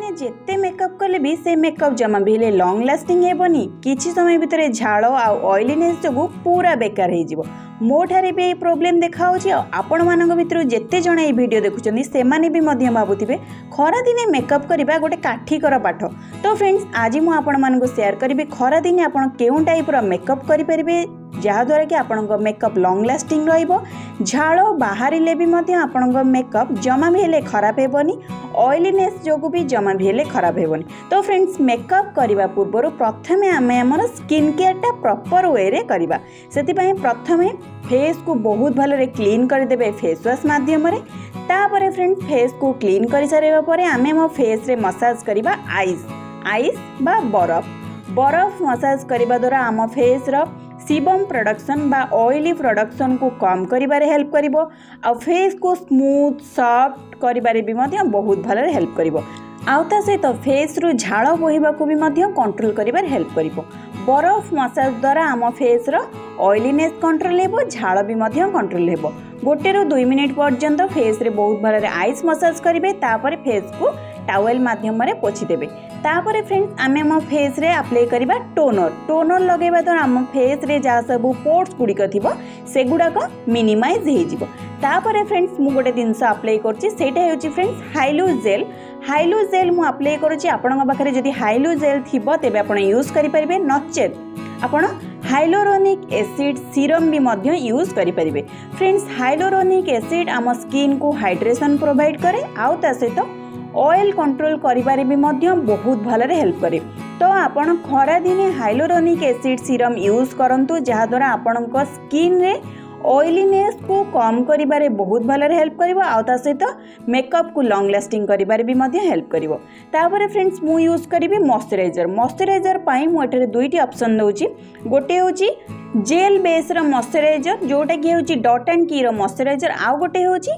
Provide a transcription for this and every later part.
दिने जेते मेकअप कले भी से मेकअप जमा भी हेले लॉन्ग लास्टिंग हेबनी किछि समय भितर झाड़ आ ऑयलीनेस जो पूरा बेकार हो मो ठारे भी प्रॉब्लम देखा आपण मान भितर जेते जण ए वीडियो देखुचंदी से माने भी मध्य भाबुथिबे खरा दिने मेकअप करबा गोटे काठीकर पाठ। तो फ्रेंड्स आज मु आपण मान को शेयर करिबे खरा दिने आपण केउं टाइप रो मेकअप करि परिबे जहाँद्वारा कि आपणको मेकअप लॉन्ग लास्टिंग रहिबो झाड़ बाहरिले भी मध्य आपणको मेकअप जमा भी हेले खराब हेबनी ऑयलीनेस जोगु भी जमा भी हेले खराब हेबनी। तो फ्रेंड्स मेकअप करबा पूर्व प्रथमे आमे हमर स्किन केयर टा प्रॉपर वे रे करबा सेति पई प्रथमे फेस को बहुत भलरे क्लीन कर देबे फेस वॉश माध्यम रे। तापरे फ्रेंड्स फेस को क्लीन कर सारिबा परे आमे मो फेस रे मसाज करबा आइस बा बरफ मसाज करबा द्वारा आम फेस रो सीबम प्रोडक्शन बा ऑयली प्रोडक्शन को कम करिबारे हेल्प करिवो आ फेस को स्मूथ सॉफ्ट करिबारे भी मध्य बहुत भलरे हेल्प करिवो आउ ता सहित फेस रु झाड़ बोहिबा को भी मध्य कंट्रोल करिबारे हेल्प करिवो। बरफ मसाज द्वारा आम फेस रो ऑयलीनेस कंट्रोल हेबो झाड़ भी मध्य कंट्रोल हेबो। गोटे रो 2 मिनिट पर्यंत फेस रे बहुत भलरे आइस मसाज करिवे तापर फेस को टावेल माध्यम रे पोछि देबे। तापर फ्रेंड्स आमे मो फेस रे अप्लाई करिबा टोनर लगेबा द्वारा आम फेस रे जा सब पोर्स गुडिक थिबो से गुडा को मिनिमाइज हे जिवो। तापर फ्रेंड्स मु गोटे जिंस अप्लाई करछि सेटा हेउछि फ्रेंड्स हाइलू जेल मु अप्लाई करूछि। आपन पाखरे जदि हाइलू जेल थिबो तेबे आपण यूज करि परिबे नचेत आपण हाइलोरोनिक एसिड सीरम भी मध्य यूज करि परिबे। फ्रेंड्स हाइलोरोनिक एसिड आम स्किन को हाइड्रेशन प्रोवाइड करे आउ ता सहित ऑयल कंट्रोल करिबारे भी मध्य बहुत भलरे हेल्प करे। तो आपण खरा दिने हाइलोरोनिक एसिड सीरम यूज करंतु जहा द्वारा आपणक स्किन रे ऑयलीनेस को कम करिबारे बहुत भलरे हेल्प करिवो आउ ता सहित मेकअप को लॉन्ग लास्टिंग करिबारे भी मध्य हेल्प करिवो। तापर फ्रेंड्स मु यूज करिबे मॉइस्चराइजर पई मु एठारे दुईटी ऑप्शन दउची। गोटे होची जेल बेस रो मॉइस्चराइजर जोटा कि होची डॉट एंड की रो मॉइस्चराइजर आउ गोटे होची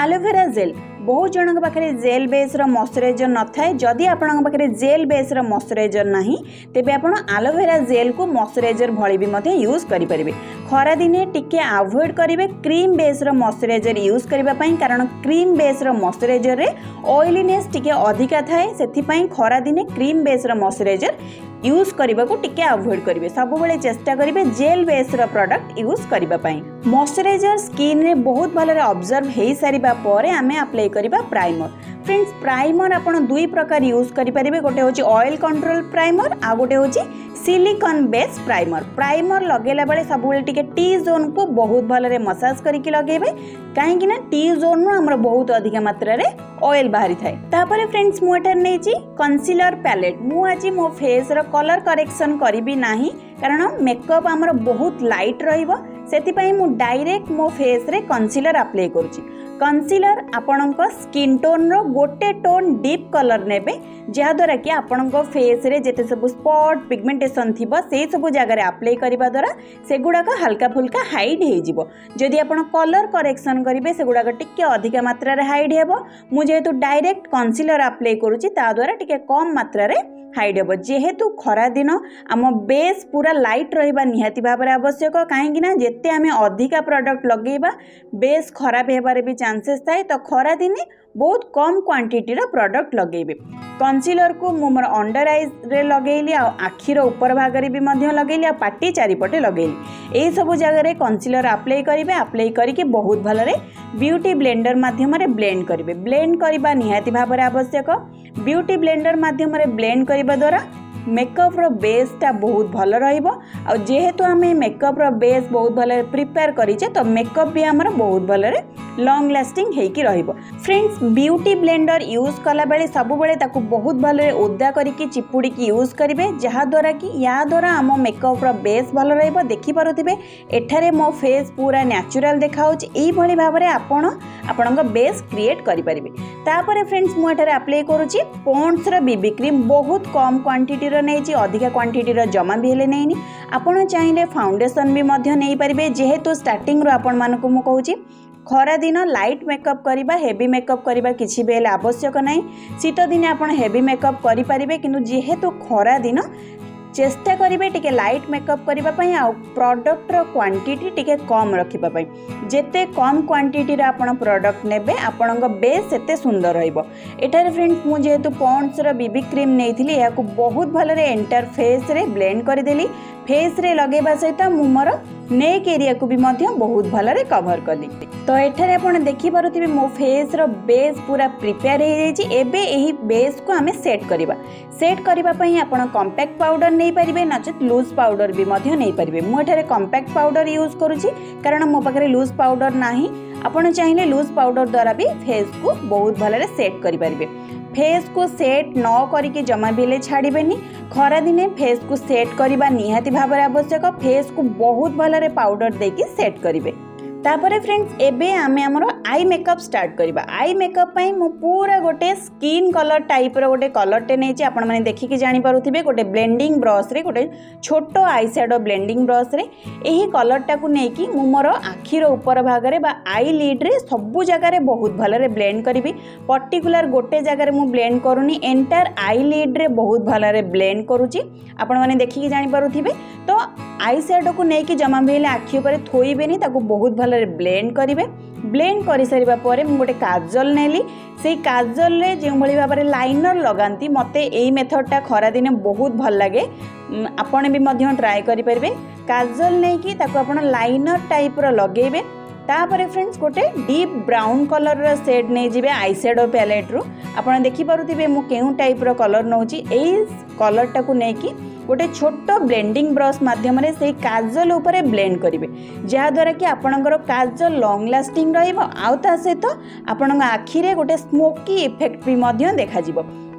एलोवेरा जेल। बहुत जनक पाखरे जेल बेस रो मॉइस्चराइजर न थाए जदि आपन पाखरे जेल बेस रो मॉइस्चराइजर नाही तेबे आपण एलोवेरा जेल को मॉइस्चराइजर भଳି भी मध्य यूज करि परिबे। खरा दिने टिके अवॉइड करिवे क्रीम बेस रो मॉइस्चराइजर यूज करबा पई कारण क्रीम बेस रो मॉइस्चराइजर रे ऑयलीनेस टिके अधिका थाए सेति पई खरा दिने क्रीम बेस रो मॉइस्चराइजर यूज करबा को टिके अवॉइड करिवे। सब बेले चेष्टा करिवे जेल बेस रो प्रोडक्ट यूज करबा पई। मॉइस्चराइजर स्किन रे बहुत भलरे ऑब्जर्व हेई सारिबा परे आमे अप्लाई करिबा प्राइमर। फ्रेंड्स प्राइमर आपण दुई प्रकार यूज करि परिबे गोटे होची ऑयल कंट्रोल प्राइमर आ गोटे होची सिलिकॉन बेस प्राइमर लगेला बेले सब बेले टिके टी जोन को बहुत भलरे मसाज करके लगेबे काहेकि ना टी जोन नु हमर बहुत अधिक मात्रा रे ऑयल बाहरी थाए। तापर फ्रेंड्स मु एटर नेची कंसीलर पैलेट मु आज मो फेस रो कलर करेक्शन करिबी नाही कारण मेकअप हमर बहुत लाइट रहिबो सेति पई मु डायरेक्ट मो फेस रे कंसीलर अप्लाई करूची। कंसीलर आपणक स्किन टोन रो गोटे टोन डीप कलर नेबे जहा द्वारा कि आपणक फेस रे जेते सब स्पॉट पिगमेंटेशन थिबो से सब जगह रे अप्लाई करबा द्वारा से गुडा का हल्का फुल्का हाइड हे जिवो। जदि आपण कलर करेक्शन करिवे से गुडा टिके अधिक मात्रा रे हाइड हेबो। मु जेहेतु डायरेक्ट कंसीलर अप्लाई करूची ता द्वारा टिके कम मात्रा रे हाइड हेबो। जेहेतु खरा दिन आम बेस पूरा लाइट रहिबा निहाती भाबरे आवश्यक काहेकि ना जेते आमे अधिका प्रोडक्ट लगेबा बेस खराब हेबारे भी चांसेस थाए। तो खरा दिने बहुत कम क्वांटिटी रो प्रोडक्ट लगेबे। कंसीलर को मु मोर अंडर आईज रे लगेली आ आखिर ऊपर भाग रे भी मध्य लगेली आ पाटी चारिपटे लगेली ए सब जगह रे कंसीलर अप्लाई करिवे। अप्लाई करके बहुत भलरे ब्यूटी ब्लेंडर माध्यम रे ब्लेंड करिवे। ब्लेंड करबा निहाती भाबरे आवश्यक। ब्यूटी ब्लेंडर माध्यम रे ब्लेंड करबा द्वारा मेकअप रो बेस टा बहुत भल रहिबो आ जेहेतु आमे मेकअप रो बेस बहुत भल प्रिपेयर करिचे तो मेकअप भी हमर बहुत भलरे लॉन्ग लास्टिंग हेकी रहिबो। फ्रेंड्स ब्यूटी ब्लेंडर यूज कला बेले सब बेले ताकू बहुत भलरे ओदा करिकि चिपुडी की यूज करिवे जहा द्वारा कि या द्वारा आम मेकअप रो बेस भल रहिबो। देखि पारुथिबे एठारे मो फेस पूरा नेचुरल देखाउछ एई भली भाबरे आपणक बेस क्रिएट करि परिबे। तापर फ्रेंड्स मु एठारे अप्लाई करूची पॉन्ड्स रो बीबी क्रीम बहुत कम क्वांटिटी रो नेछि अधिका क्वांटिटी रो जमा भी हेले नेइनी। आपण चाहिले फाउंडेशन भी मध्य नै परिबे जेहेतु स्टार्टिंग रो आपण मानको मु कहूची खरा दिन लाइट मेकअप करिबा हेवी मेकअप करिबा किछि बेले आवश्यक नै। शीत दिन आपण हेवी मेकअप करि परिबे किंतु जेहेतु खरा दिन चेष्टा करेंगे टिके लाइट मेकअप करने आ प्रोडक्टर क्वांटिटी टिके कम रखापी जिते कम क्वांटिटी आपण प्रोडक्ट नेबे आपण बेस एते सुंदर रहिबो। एठारे फ्रेंड्स मु जेहेतु पॉन्ड्स रो बीबी क्रीम नेइथिली याकू बहुत भलरे एंटर फेस रे ब्लेंड कर देली। फेस रे लगेबा सहित मु मोर नेक एरिया को भी मध्य बहुत भलरे कवर कली। तो एठारे आपण देखि पारुथिबे मो फेस रो बेस पूरा प्रिपेयर हो जाइछि। एबे एही बेस को आमे सेट करबा पई आपण कॉम्पैक्ट पाउडर नै परिबे नचेत लूज पाउडर भी मध्य नै परिबे। मु एठारे कॉम्पैक्ट पाउडर यूज करूछि कारण मो पाखरे लूज पाउडर नाही। आपण चाहिए लूज पाउडर द्वारा भी फेस को बहुत भलरे सेट करि परिबे। फेस को सेट न करके जमा भी छाड़बेनी। खरा दिने फेस को सेट करबा निहाती भाବରେ आवश्यक। फेस को बहुत भलरे पाउडर देकी सेट करिवे। तापरे फ्रेंड्स एबे आमे हमर आई मेकअप स्टार्ट करबा। आई मेकअप पई मु पूरा गोटे स्किन कलर टाइप रो गोटे कलर टे नै छी। आपण माने देखि कि जानि पारुथिबे गोटे ब्लेंडिंग ब्रश रे गोटे छोटो आई शैडो ब्लेंडिंग ब्रश रे एही कलर टा को नै कि मु मोर आखी रो ऊपर भाग रे बा आई लिड रे सबु जगह रे बहुत भलरे ब्लेंड करबी। पर्टिकुलर गोटे जगह रे मु ब्लेंड करूनी एंटायर आई लिड रे बहुत भलरे ब्लेंड करूची। आपण माने देखि कि जानि पारुथिबे। तो आई शैडो को नै कि जमा भी आखी ऊपर थोइबेनी ताको बहुत भलरे ब्लेंड करिवे। ब्लेंड करि सारिबा परे मु गोटे काजल नेली। सेई काजल रे जे भली भाबरे लाइनर लगांती मते एई मेथड टा खरा दिने बहुत भल लागे। आपण भी मध्य ट्राई करि परिबे। काजल नै कि ताको आपण लाइनर टाइप रो लगेबे। तापरे फ्रेंड्स गोटे डीप ब्राउन कलर रो शेड नै जिवे आई शैडो पैलेट रो। आपण देखि पारुथिबे मु केउ टाइप रो कलर नउची। एई कलर टा को नै कि गोटे छोट ब्लेंडिंग ब्रश माध्यम से काजल उपरे ब्लेंड करेंगे जहाँ द्वारा कि आपणकर काजल लॉन्ग लास्टिंग रहा सहित आपण आखिरे गोटे स्मोकी इफेक्ट भी देखा।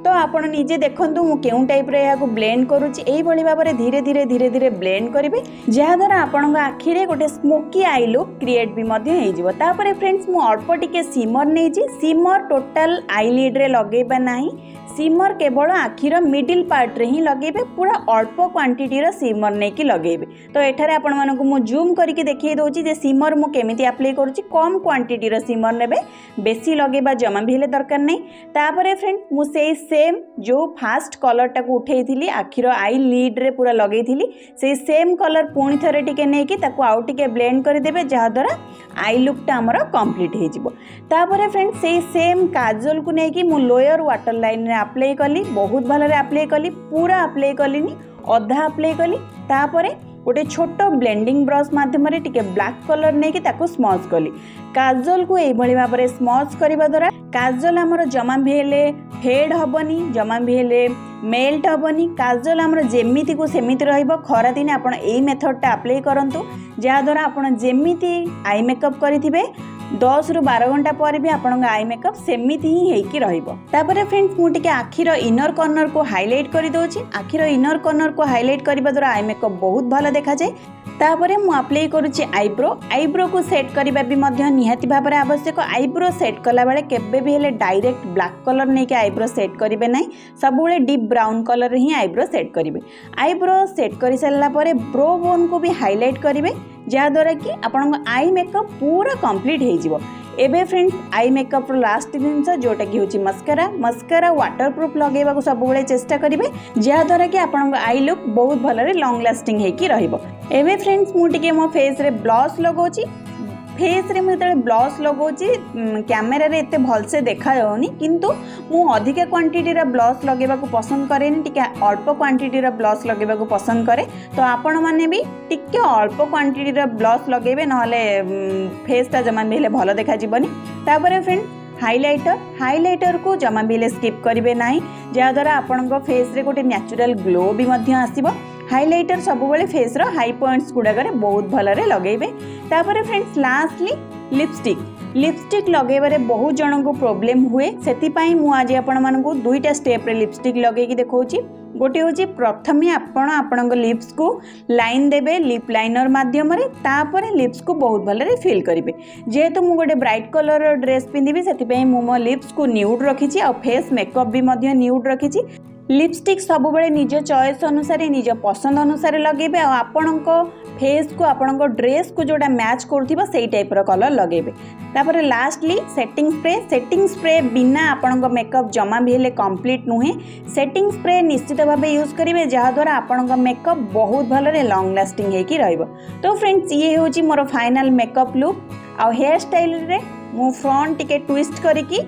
तो आपण निजे देखंतु मु केउ टाइप रे याको ब्लेंड करूची। एई भली भाबरे धीरे धीरे ब्लेंड करिवे जहाँ द्वारा आपण आखिरे गोटे स्मोकी आई लुक क्रिएट भी हेइ जिवो। तापरे फ्रेंड्स मु अल्प टिके सिमर नेइची। सिमर टोटल आई लिड रे लगेबा नाही। सिमर केवल आखिर मिडिल पार्ट रे ही लगेबे। पूरा अल्प क्वांटिटी रो सिमर नै कि लगेबे। तो एठारे आपण मानकु मु जूम करके देखै दोची जे सिमर मु केमिति अप्लाई करूची। कम क्वांटिटी रो सिमर नेबे बेसी लगेबा जमा भी हेले दरकार नै। तापरे फ्रेंड मु सेई सेम जो फास्ट कलर टाको उठेइथिली आखिर आई लीड रे पूरा लगेइथिली सेई सेम कलर पुणी थरे टिके नै कि ताको आउ टिके ब्लेंड कर देबे जहाँ द्वारा आई लुक टा हमर कंप्लीट हे जिवो। तापरे फ्रेंड सेई सेम काजल को नै कि मु लोयर वाटर लाइन रे अप्लाई कली। बहुत भलरे अप्लाई कली। पूरा अप्लाई कलिनी अधा अप्लाई कली। तापरे गोटे छोट ब्लेंडिंग ब्रश माध्यम टिके ब्लैक कलर नहीं कि ताको स्मच कली। काजल को यही भाव में स्मच करने द्वारा काजल आमर जमा भी हेले फेड हबनी जमा भी हेले मेल्ट हबनी। काजल आमर जेमिति को सेमिति रहिबो। खरा दिने आपण एई मेथडटा अप्लाई करंतु जहाँ द्वारा आपण जेमिति आई मेकअप करिथिबे 10 ରୁ 12 घंटा पर भी आपण आई मेकअप सेमिति ही हेकी रहिबो। तापरे फ्रेंड्स मु टिके आखिर इनर कॉर्नर को हाईलाइट करि दोछि। आखिर इनर कॉर्नर को हाईलाइट करबा द्वारा आई मेकअप बहुत भलो देखा जाय। तापरे मु अप्लाई करूछि आईब्रो। आईब्रो को सेट करबा भी मध्य निहाती भाबरे आवश्यक। आईब्रो सेट कला बेले केबे भी हेले डायरेक्ट ब्लैक कलर नै कि आईब्रो सेट करिवे नै। सबुले डीप ब्राउन कलर ही आईब्रो सेट करिवे। आईब्रो सेट करि सल्ला परे ब्रो बोन को भी हाईलाइट करिवे जहाँ द्वारा कि आपण आई मेकअप पूरा कंप्लीट हो जिवो। एबे फ्रेंड्स आई मेकअप रो लास्ट जिनस जोटा कि होची मस्कारा। मस्कारा वाटर प्रूफ लगेबा को सब बेले चेष्टा करिवे जहाँ द्वारा कि आपण आई लुक बहुत भलरे लॉन्ग लास्टिंग हेकी रहिबो। एबे फ्रेंड्स मु टिके मो फेस रे ब्लश लगोची। फेस रे मुझे ब्लश लगोची कैमेरा रे एते भल से देखा जाउनी किंतु मु अधिक क्वांटिटी रा ब्लश लगेबा को पसंद करेनी। टिके अल्प क्वांटिटी रा ब्लश लगेबा को पसंद करे। तो आपण माने भी टिके अल्प क्वांटिटी रा ब्लश लगेबे नहले फेस ता जमा बेले भलो देखा जिवनी। तापरे फ्रेंड हाइलाइटर को जमा बेले स्किप करिवे नाही जहाँ द्वारा आपण फेस रे गोटे नेचुरल ग्लो भी मध्य आसीबो। हाइलाइटर सब बेले फेस रो हाई पॉइंट्स गुड़ाक बहुत भलरे लगेबे। तापरे फ्रेंड्स लास्टली लिपस्टिक लगेबारे बहुत जन को प्रॉब्लम हुए से मु आज आपण मानकु दुईटा स्टेप रे लिपस्टिक लगेकी देखौची। गोटे होची प्रथमे आपण लिप्स को लाइन देबे लिप लाइनर माध्यम रे। तापरे लिप्स को बहुत भलरे फिल करिवे। जेहेतु मु गोटे ब्राइट कलर ड्रेस पिंधिबी सेति मु मो लिप्स को न्यूड रखिची और फेस मेकअप भी मध्य न्यूड रखिची। लिपस्टिक सब बेले निज चॉइस अनुसार निज पसंद अनुसार लगेबे आ आपणक फेस को आपणक ड्रेस को जोड़ा मैच करुथिबा सेही टाइप रो कलर लगेबे। तापर लास्टली सेटिंग स्प्रे बिना आपणक मेकअप जमा भी हेले कंप्लीट नुहे। सेटिंग स्प्रे निश्चित भाव यूज करेंगे जहाँ द्वारा आपणक मेकअप बहुत भलरे लॉन्ग लास्टिंग होगी रहिबो। तो फ्रेंड्स ये होची मोर फाइनल मेकअप लुक आ हेयर स्टाइल रे मु फ्रंट टिके ट्विस्ट करिकी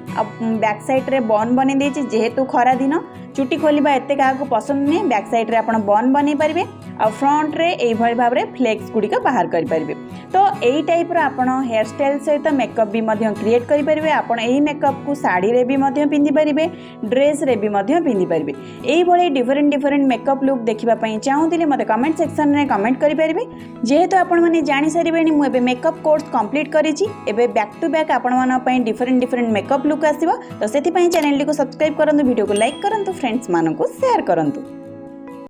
बैक साइड रे बन बने देछि जेहेतु खरा दिन चुटी खोलिबा एते काहाको पसंद नहीं बैक साइड रे आपण बन बने पारिबे आ फ्रंट रे एई भली भाव रे फ्लेक्स गुडिक बाहर करि पारिबे। तो एई टाइप रो आपण हेयर स्टाइल सहित मेकअप भी मध्य क्रिएट करि पारिबे। आपण एई मेकअप को साड़ी रे भी मध्य पिंदी पारिबे ड्रेस रे भी मध्य पिंदी पारिबे। एई भली डिफरेंट मेकअप लुक देखिबा पई चाहुतिले मते कमेंट सेक्शन रे कमेंट करि पारिबे। जेहेतु आपण माने जानि सारिबेनी मु एबे मेकअप कोर्स कंप्लीट करिछि एबे बैक टू बैक आपण माने पई डिफरेंट मेकअप लुक आसीबो। तो सेति पई चैनल को सब्सक्राइब करंतु वीडियो को लाइक करंतु फ्रेंड्स मानकु शेयर करंतु।